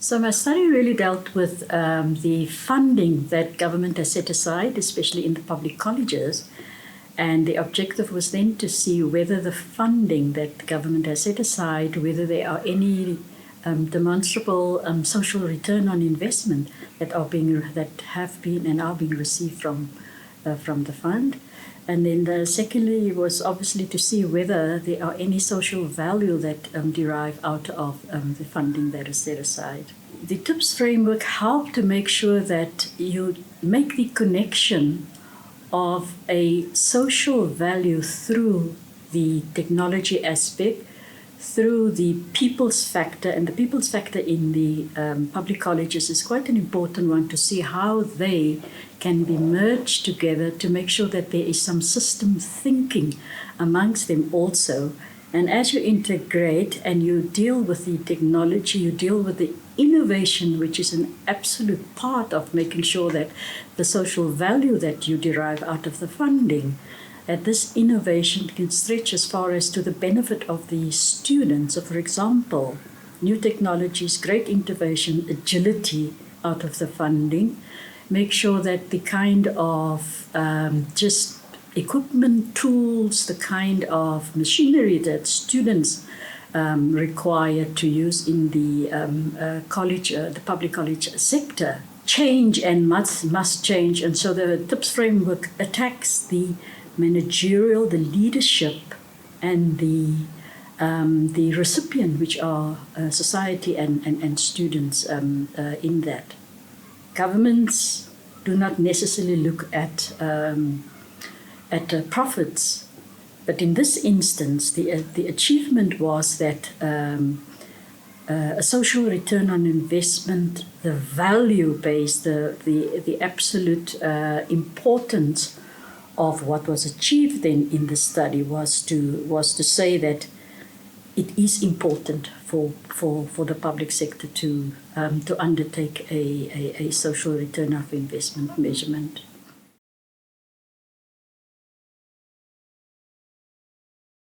So my study really dealt with the funding that government has set aside, especially in the public colleges. And the objective was then to see whether the funding that the government has set aside, whether there are any demonstrable social return on investment that have been and are being received from the fund. And then secondly was obviously to see whether there are any social value that derive out of the funding that is set aside. The TIPS framework helped to make sure that you make the connection of a social value through the technology aspect, through the people's factor, and the people's factor in the public colleges is quite an important one to see how they can be merged together to make sure that there is some system thinking amongst them also. And as you integrate and you deal with the technology, you deal with the innovation, which is an absolute part of making sure that the social value that you derive out of the funding, that this innovation can stretch as far as to the benefit of the students. So for example, new technologies, great innovation, agility out of the funding, make sure that the kind of just equipment, tools, the kind of machinery that students require to use in the college, the public college sector, change and must change. And so the TIPS framework attacks the managerial, the leadership, and the recipient, which are society and students in that. Governments do not necessarily look at profits, but in this instance, the achievement was that a social return on investment, the value-based, the absolute importance of what was achieved then in the study was to say that it is important for the public sector to undertake a social return of investment measurement.